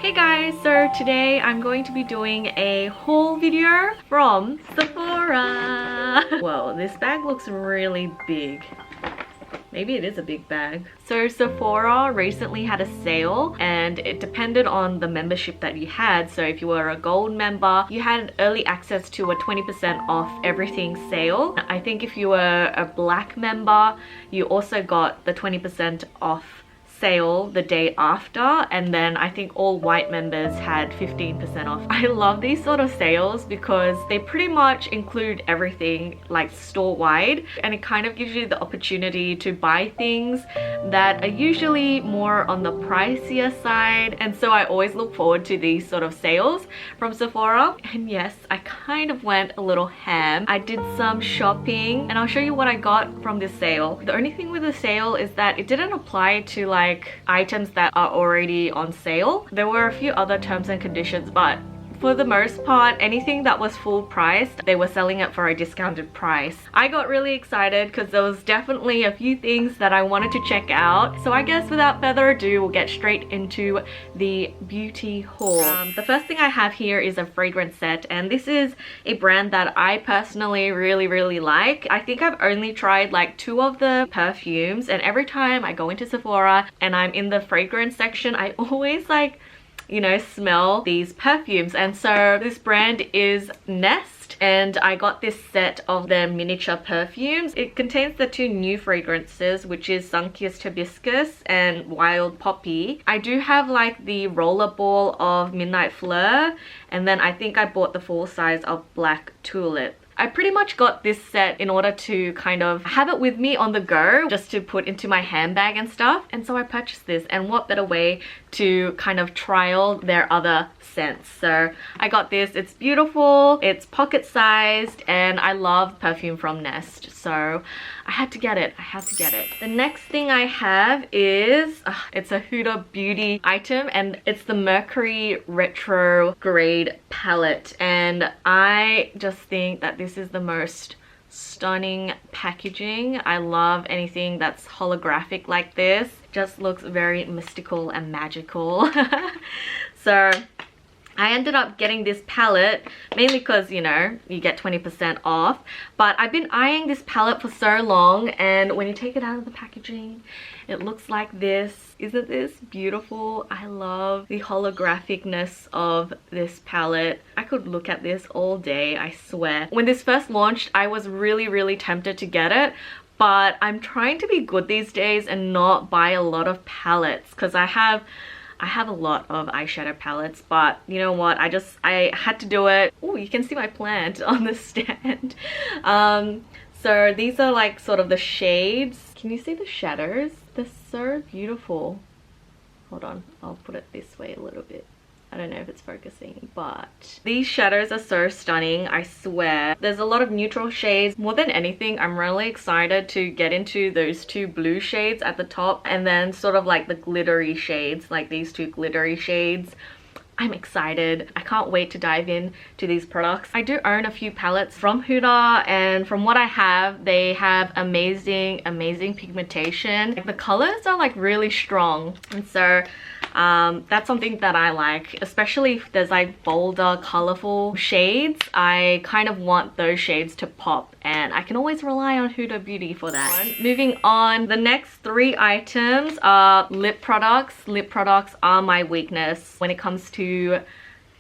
Hey guys, so today I'm going to be doing a haul video from Sephora. Whoa, this bag looks really big. Maybe it is a big bag. So Sephora recently had a sale and it depended on the membership that you had. So if you were a gold member, you had early access to a 20% off everything sale. I think if you were a black member, you also got the 20% off sale the day after, and then I think all white members had 15% off. I love these sort of sales because they pretty much include everything, like store-wide, and it kind of gives you the opportunity to buy things that are usually more on the pricier side, and so I always look forward to these sort of sales from Sephora. And yes, I kind of went a little ham. I did some shopping and I'll show you what I got from this sale. The only thing with the sale is that it didn't apply to like items that are already on sale. There were a few other terms and conditions, but for the most part, anything that was full price, they were selling it for a discounted price. I got really excited because there was definitely a few things that I wanted to check out. So I guess without further ado, we'll get straight into the beauty haul. The first thing I have here is a fragrance set, and this is a brand that I personally really like. I think I've only tried like 2 of the perfumes, and every time I go into Sephora and I'm in the fragrance section, I always like, you know, smell these perfumes. And so this brand is Nest, and I got this set of their miniature perfumes. It contains the 2 new fragrances, which is Sun-Kissed Hibiscus and Wild Poppy. I do have like the rollerball of Midnight Fleur, and then I think I bought the full size of Black Tulip. I pretty much got this set in order to kind of have it with me on the go, just to put into my handbag and stuff. And so I purchased this, and what better way to kind of trial their other scents. So I got this. It's beautiful, it's pocket sized, and I love perfume from Nest, so I had to get it. The next thing I have is it's a Huda Beauty item, and it's the Mercury Retrograde palette, and I just think that this is the most stunning packaging. I love anything that's holographic like this. Just looks very mystical and magical. So I ended up getting this palette mainly because, you know, you get 20% off. But I've been eyeing this palette for so long, and when you take it out of the packaging, it looks like this. Isn't this beautiful? I love the holographicness of this palette. I could look at this all day, I swear. When this first launched, I was really tempted to get it, but I'm trying to be good these days and not buy a lot of palettes, because I have a lot of eyeshadow palettes, but you know what, I had to do it. Oh, you can see my plant on the stand. So these are like sort of the shades. Can you see the shadows? They're so beautiful. Hold on, I'll put it this way a little bit. I don't know if it's focusing, but these shadows are so stunning, I swear. There's a lot of neutral shades. More than anything, I'm really excited to get into those 2 blue shades at the top, and then sort of like the glittery shades, like these 2 glittery shades. I'm excited. I can't wait to dive in to these products. I do own a few palettes from Huda, and from what I have, they have amazing pigmentation. The colors are like really strong, and so that's something that I like, especially if there's like bolder, colorful shades. I kind of want those shades to pop, and I can always rely on Huda Beauty for that. Moving on, the next 3 items are lip products. Lip products are my weakness when it comes to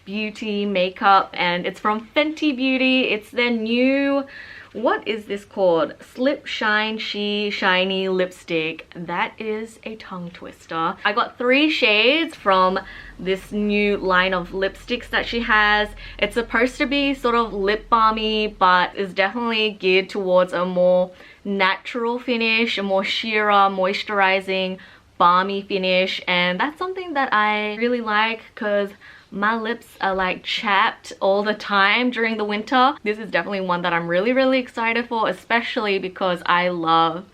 beauty, makeup, and it's from Fenty Beauty. It's their new, what is this called? Slip Shine She Shiny Lipstick. That is a tongue twister. I got 3 shades from this new line of lipsticks that she has. It's supposed to be sort of lip balmy, but is definitely geared towards a more natural finish, a more sheerer, moisturizing, balmy finish, and that's something that I really like because my lips are like chapped all the time during the winter. This is definitely one that I'm really excited for, especially because I love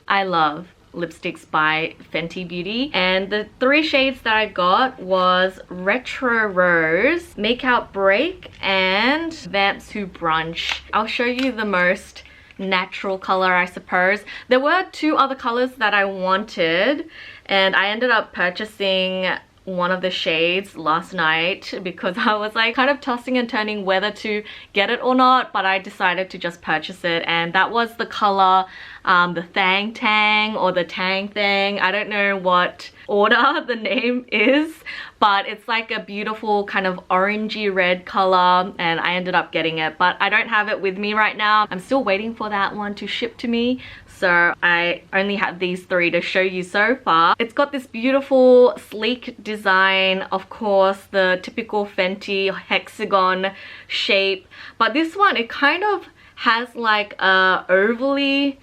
lipsticks by Fenty Beauty. And the 3 shades that I got was Retro Rose, Makeout Break, and Vamps Who Brunch. I'll show you the most natural color, I suppose. There were 2 other colors that I wanted, and I ended up purchasing one of the shades last night because I was like kind of tossing and turning whether to get it or not, but I decided to just purchase it, and that was the color the Thang Tang or the Tang Thang. I don't know what order the name is, but it's like a beautiful kind of orangey red color, and I ended up getting it, but I don't have it with me right now. I'm still waiting for that one to ship to me, so I only have these three to show you so far. It's got this beautiful sleek design, of course the typical Fenty hexagon shape, but this one, it kind of has like a ovally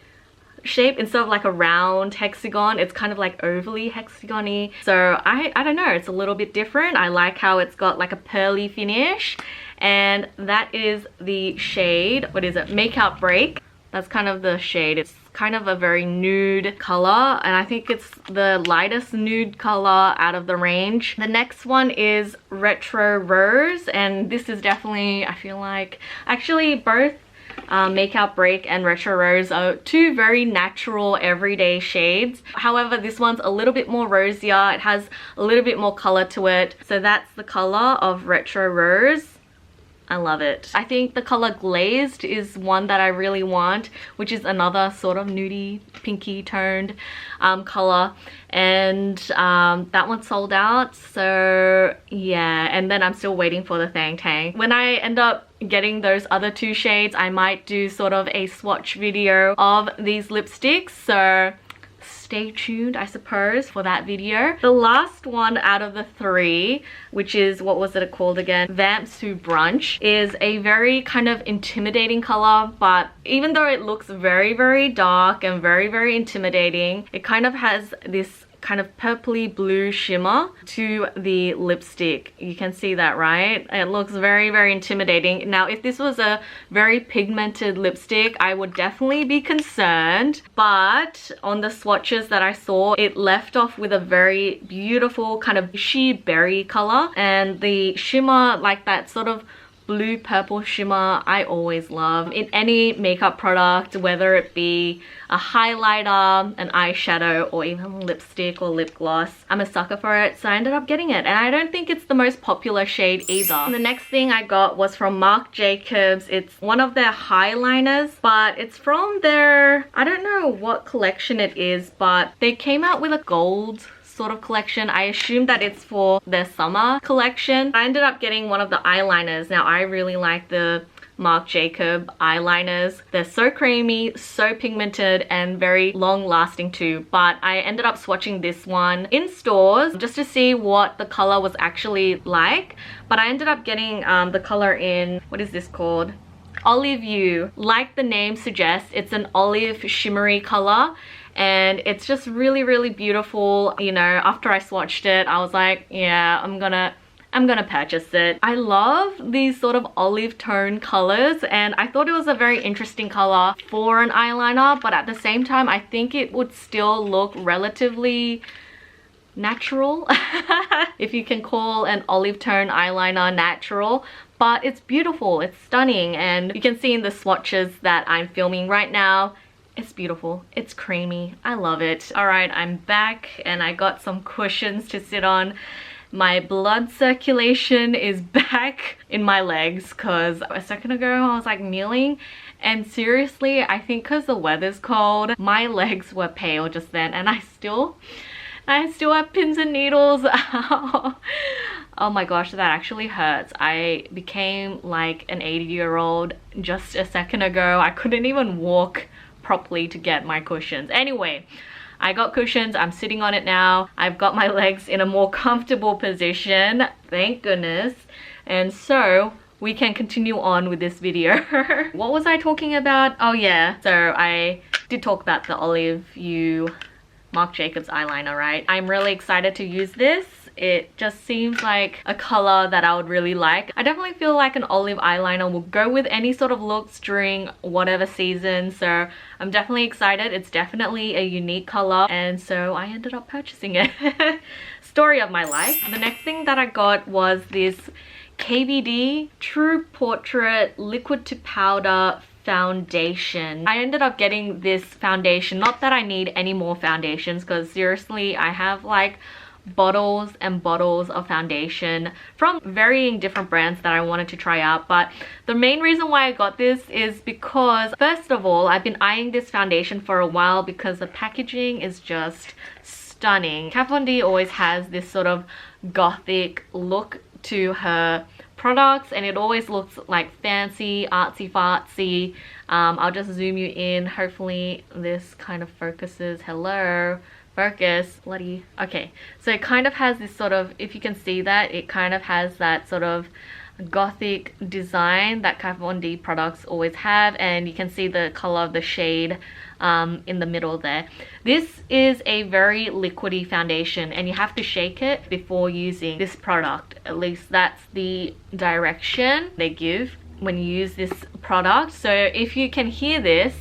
shape instead of like a round hexagon. It's kind of like ovally hexagon-y, so I don't know, it's a little bit different. I like how it's got like a pearly finish, and that is the shade, what is it, Makeup Break. That's kind of the shade. It's kind of a very nude color, and I think it's the lightest nude color out of the range. The next one is Retro Rose, and this is definitely, I feel like, actually both Makeup Break and Retro Rose are two very natural everyday shades. However, this one's a little bit more rosier. It has a little bit more color to it. So that's the color of Retro Rose. I love it. I think the color Glazed is one that I really want, which is another sort of nudie, pinky toned color, and that one sold out, so yeah. And then I'm still waiting for the Thang Tang. When I end up getting those other two shades, I might do sort of a swatch video of these lipsticks, so stay tuned, I suppose, for that video. The last one out of the three, which is, what was it called again, Vamps Who Brunch, is a very kind of intimidating color, but even though it looks very dark and very intimidating, it kind of has this kind of purpley blue shimmer to the lipstick. You can see that, right? It looks very intimidating. Now, if this was a very pigmented lipstick, I would definitely be concerned, but on the swatches that I saw, it left off with a very beautiful kind of she berry color, and the shimmer, like that sort of blue purple shimmer, I always love in any makeup product, whether it be a highlighter, an eyeshadow, or even lipstick or lip gloss. I'm a sucker for it, so I ended up getting it, and I don't think it's the most popular shade either. The next thing I got was from Marc Jacobs. It's one of their highliners, but it's from their, I don't know what collection it is, but they came out with a gold sort of collection. I assume that it's for their summer collection. I ended up getting one of the eyeliners. Now, I really like the Marc Jacobs eyeliners. They're so creamy, so pigmented, and very long lasting too, but I ended up swatching this one in stores just to see what the color was actually like, but I ended up getting the color in, what is this called? Olive You. Like the name suggests, it's an olive shimmery color, and it's just really beautiful. You know, after I swatched it, I was like, yeah, I'm gonna purchase it. I love these sort of olive tone colors, and I thought it was a very interesting color for an eyeliner, but at the same time, I think it would still look relatively natural, if you can call an olive tone eyeliner natural. But it's beautiful, it's stunning, and you can see in the swatches that I'm filming right now, it's beautiful, it's creamy, I love it. Alright, I'm back, and I got some cushions to sit on. My blood circulation is back in my legs, because a second ago I was like kneeling, and seriously, I think because the weather's cold, my legs were pale just then, and I still have pins and needles. Oh my gosh, that actually hurts. I became like an 80-year-old just a second ago. I couldn't even walk properly to get my cushions. Anyway, I got cushions, I'm sitting on it now. I've got my legs in a more comfortable position, thank goodness. And so we can continue on with this video. What was I talking about? Oh yeah, so I did talk about the Olive You Marc Jacobs eyeliner, right? I'm really excited to use this. It just seems like a color that I would really like. I definitely feel like an olive eyeliner will go with any sort of looks during whatever season, so I'm definitely excited. It's definitely a unique color, and so I ended up purchasing it. Story of my life. The next thing that I got was this KVD True Portrait Liquid to Powder foundation. I ended up getting this foundation, not that I need any more foundations, because seriously, I have like bottles and bottles of foundation from varying different brands that I wanted to try out. But the main reason why I got this is because, first of all, I've been eyeing this foundation for a while because the packaging is just stunning. Kat Von D always has this sort of gothic look to her products, and it always looks like fancy, artsy fartsy. I'll just zoom you in. Hopefully this kind of focuses. Hello, focus, bloody. Okay, so it kind of has this sort of, if you can see that, it kind of has that sort of gothic design that Kat Von D products always have, and you can see the color of the shade in the middle there. This is a very liquidy foundation, and you have to shake it before using this product. At least that's the direction they give when you use this product. So if you can hear this,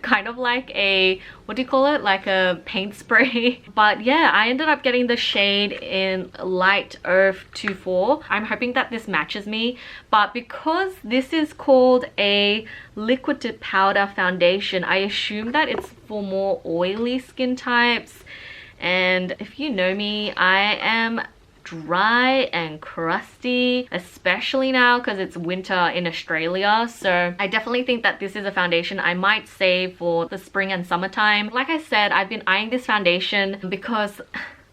kind of like a, what do you call it, like a paint spray. But yeah, I ended up getting the shade in Light Earth 24. I'm hoping that this matches me, but because this is called a liquid to powder foundation, I assume that it's for more oily skin types. And if you know me, I am dry and crusty, especially now because it's winter in Australia. So I definitely think that this is a foundation I might save for the spring and summertime. Like I said, I've been eyeing this foundation because,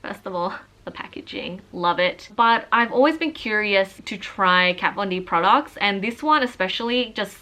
first of all, the packaging, love it. But I've always been curious to try Kat Von D products, and this one especially just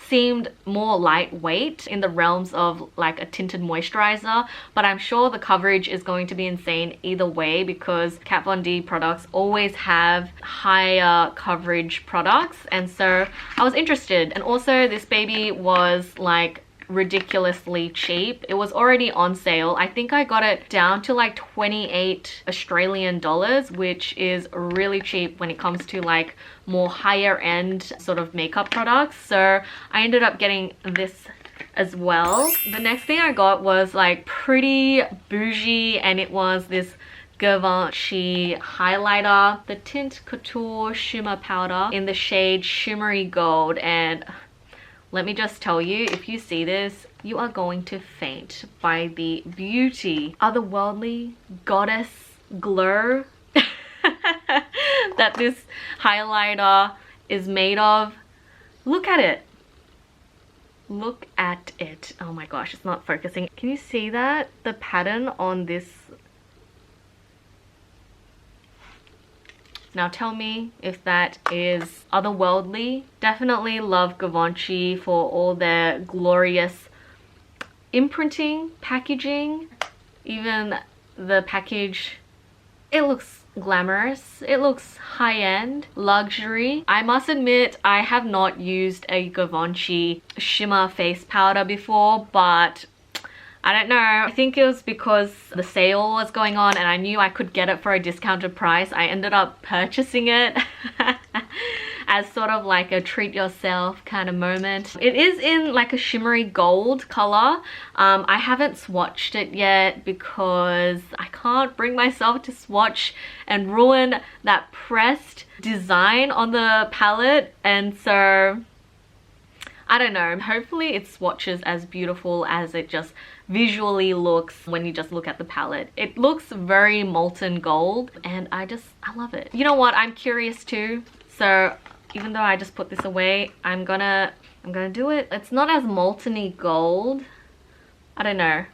seemed more lightweight in the realms of like a tinted moisturizer. But I'm sure the coverage is going to be insane either way, because Kat Von D products always have higher coverage products, and so I was interested. And also this baby was like ridiculously cheap. It was already on sale. I think I got it down to like 28 Australian dollars, which is really cheap when it comes to like more higher end sort of makeup products. So I ended up getting this as well. The next thing I got was like pretty bougie, and it was this Givenchy highlighter, the Tint Couture Shimmer Powder in the shade Shimmery Gold. And let me just tell you, if you see this, you are going to faint by the beauty, otherworldly goddess glow that this highlighter is made of. Look at it. Look at it. Oh my gosh, it's not focusing. Can you see that? The pattern on this. Now tell me if that is otherworldly. Definitely love Givenchy for all their glorious imprinting, packaging. Even the package, it looks glamorous. It looks high-end, luxury. I must admit, I have not used a Givenchy shimmer face powder before, but I don't know. I think it was because the sale was going on and I knew I could get it for a discounted price. I ended up purchasing it as sort of like a treat yourself kind of moment. It is in like a shimmery gold color. I haven't swatched it yet because I can't bring myself to swatch and ruin that pressed design on the palette. And so I don't know. Hopefully it swatches as beautiful as it just visually looks when you just look at the palette. It looks very molten gold, and I love it. You know what? I'm curious too. So even though I just put this away, I'm gonna do it. It's not as molten-y gold. I don't know.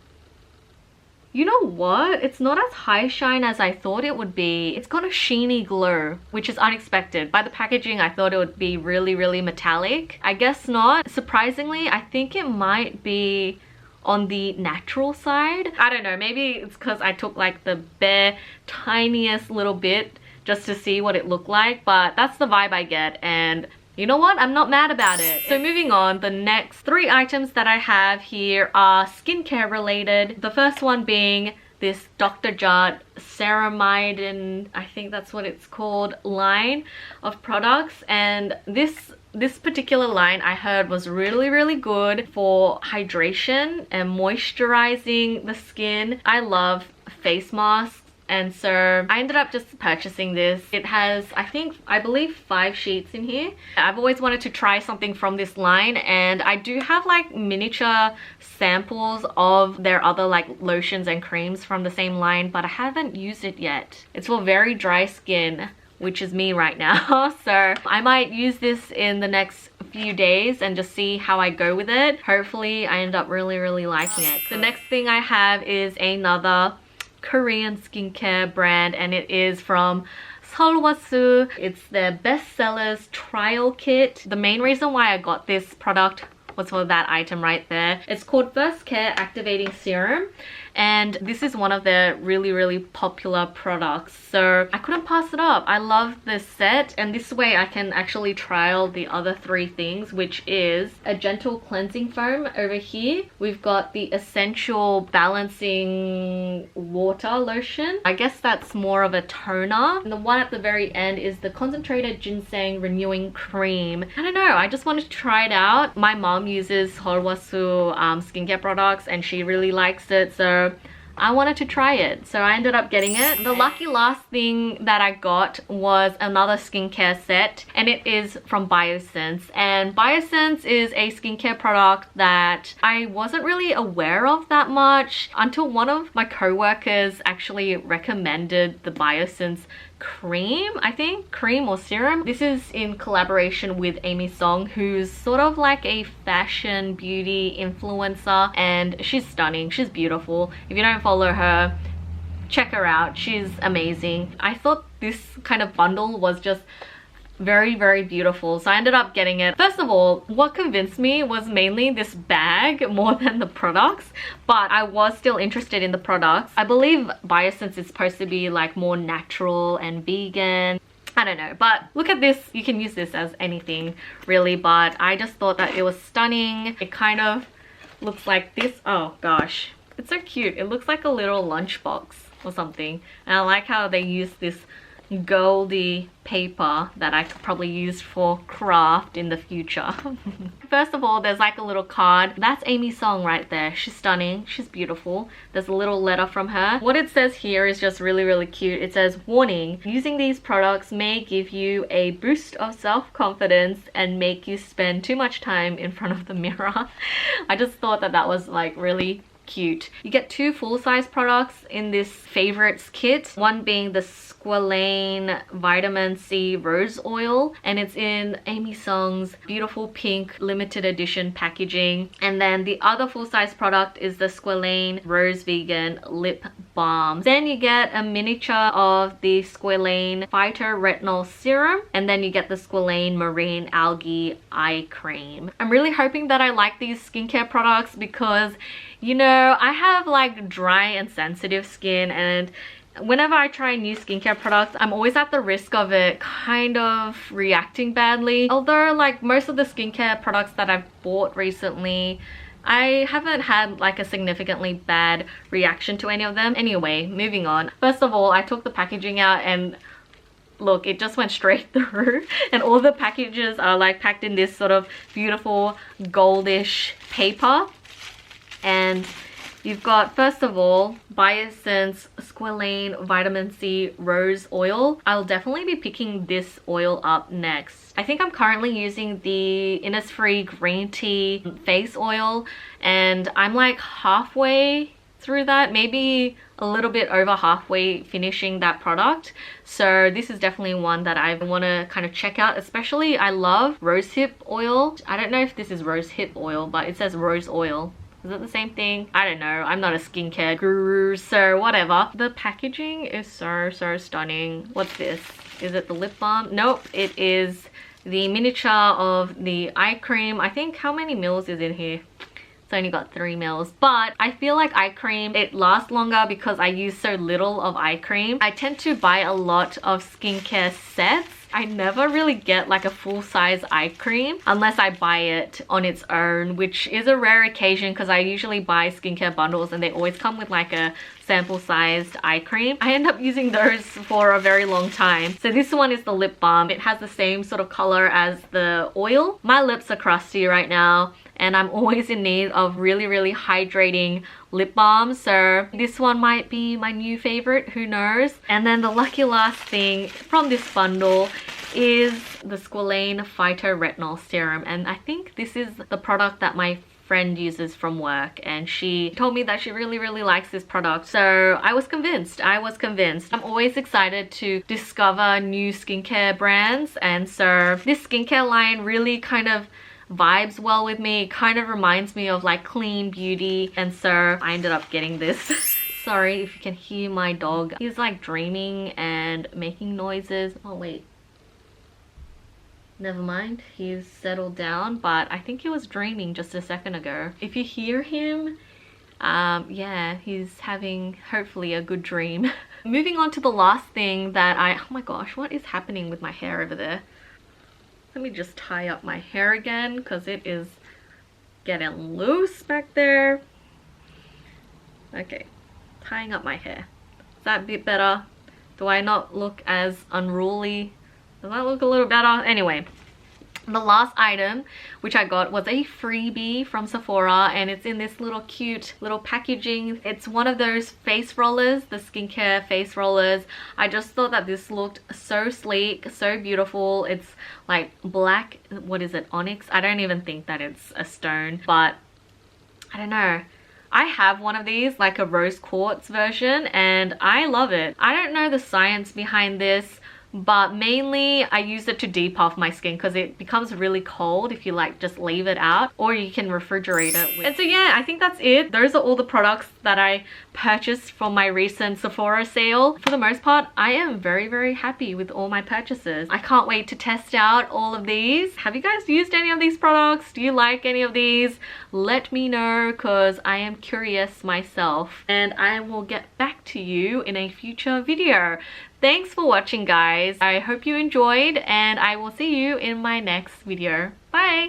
You know what? It's not as high shine as I thought it would be. It's got a sheeny glow, which is unexpected. By the packaging, I thought it would be really, really metallic. I guess not. Surprisingly, I think it might be on the natural side. I don't know. Maybe it's because I took like the bare, tiniest little bit just to see what it looked like. But that's the vibe I get. And you know what? I'm not mad about it. So moving on, the next 3 items that I have here are skincare related. The first one being this Dr. Jart Ceramide, and I think that's what it's called, line of products. And this particular line I heard was really, really good for hydration and moisturizing the skin. I love face masks And so I ended up just purchasing this. It has, I believe 5 sheets in here. I've always wanted to try something from this line, and I do have like miniature samples of their other like lotions and creams from the same line, but I haven't used it yet. It's for very dry skin, which is me right now. So I might use this in the next few days and just see how I go with it. Hopefully I end up really liking it. The next thing I have is another Korean skincare brand, and it is from Sephora. It's their bestsellers trial kit. The main reason why I got this product was for that item right there. It's called First Care Activating Serum, and this is one of their really popular products, so I couldn't pass it up. I love this set, and this way I can actually trial the other 3 things, which is a gentle cleansing foam over here. We've got the essential balancing water lotion. I guess that's more of a toner. And the one at the very end is the concentrated ginseng renewing cream. I don't know, I just wanted to try it out. My mom uses Sephora skincare products and she really likes it, so I wanted to try it, so I ended up getting it. The lucky last thing that I got was another skincare set, and it is from Biosense. And Biosense is a skincare product that I wasn't really aware of that much until one of my co-workers actually recommended the Biosense cream, I think, cream or serum. This is in collaboration with Amy Song, who's sort of like a fashion beauty influencer, and she's stunning, she's beautiful. If you don't follow her, check her out, she's amazing. I thought this kind of bundle was just very beautiful, so I ended up getting it. First of all, what convinced me was mainly this bag more than the products, but I was still interested in the products. I believe Biosense is supposed to be like more natural and vegan. I don't know, but look at this. You can use this as anything really, but I just thought that it was stunning. It kind of looks like this. Oh gosh, it's so cute. It looks like a little lunchbox or something, and I like how they use this goldy paper that I could probably use for craft in the future. First of all, there's like a little card. That's Amy Song right there. She's stunning, she's beautiful. There's a little letter from her. What it says here is just really cute. It says, warning, using these products may give you a boost of self-confidence and make you spend too much time in front of the mirror. I just thought that that was like really cute. You get 2 full-size products in this favorites kit, one being the Squalane Vitamin C Rose Oil, and it's in Amy Song's beautiful pink limited edition packaging. And then the other full-size product is the Squalane Rose Vegan Lip Balm. Then you get a miniature of the Squalane Phytoretinol Serum, and then you get the Squalane Marine Algae Eye Cream. I'm really hoping that I like these skincare products because, you know, I have like dry and sensitive skin, and whenever I try new skincare products, I'm always at the risk of it kind of reacting badly. Although like most of the skincare products that I've bought recently, I haven't had like a significantly bad reaction to any of them. Anyway, moving on. First of all, I took the packaging out and look, it just went straight through, and all the packages are like packed in this sort of beautiful goldish paper. And you've got, first of all, Biosense Squalane Vitamin C Rose Oil. I'll definitely be picking this oil up next. I think I'm currently using the Innisfree Green Tea Face Oil, and I'm like halfway through that, maybe a little bit over halfway finishing that product. So this is definitely one that I want to kind of check out. Especially, I love rosehip oil. I don't know if this is rosehip oil, but it says rose oil. Is it the same thing? I don't know. I'm not a skincare guru, so whatever. The packaging is so stunning. What's this? Is it the lip balm? Nope, it is the miniature of the eye cream. I think, how many mils is in here? It's only got 3 mils, but I feel like eye cream, it lasts longer because I use so little of eye cream. I tend to buy a lot of skincare sets. I never really get like a full-size eye cream unless I buy it on its own, which is a rare occasion because I usually buy skincare bundles and they always come with like a sample-sized eye cream. I end up using those for a very long time. So this one is the lip balm. It has the same sort of color as the oil. My lips are crusty right now, and I'm always in need of really hydrating lip balm, so this one might be my new favorite, who knows. And then the lucky last thing from this bundle is the Squalane Phytoretinol Serum, and I think this is the product that my friend uses from work, and she told me that she really likes this product, so I was convinced. I'm always excited to discover new skincare brands, and so this skincare line really kind of vibes well with me. It kind of reminds me of like clean beauty, and so I ended up getting this. Sorry if you can hear my dog. He's like dreaming and making noises. Oh wait, never mind, he's settled down, but I think he was dreaming just a second ago. If you hear him, yeah, he's having hopefully a good dream. Moving on to the last thing that oh my gosh, what is happening with my hair over there? Let me just tie up my hair again because it is getting loose back there. Okay, tying up my hair. Is that a bit better? Do I not look as unruly? Does that look a little better? Anyway, the last item which I got was a freebie from Sephora, and it's in this little cute little packaging. It's one of those face rollers, the skincare face rollers. I just thought that this looked so sleek, so beautiful. It's like black, what is it, onyx? I don't even think that it's a stone, but I don't know. I have one of these, like a rose quartz version, and I love it. I don't know the science behind this, but mainly I use it to depuff my skin because it becomes really cold if you like just leave it out, or you can refrigerate it with. And so yeah, I think that's it. Those are all the products that I purchased from my recent Sephora sale. For the most part, I am very happy with all my purchases. I can't wait to test out all of these. Have you guys used any of these products? Do you like any of these? Let me know because I am curious myself, and I will get back to you in a future video. Thanks for watching, guys. I hope you enjoyed, and I will see you in my next video. Bye!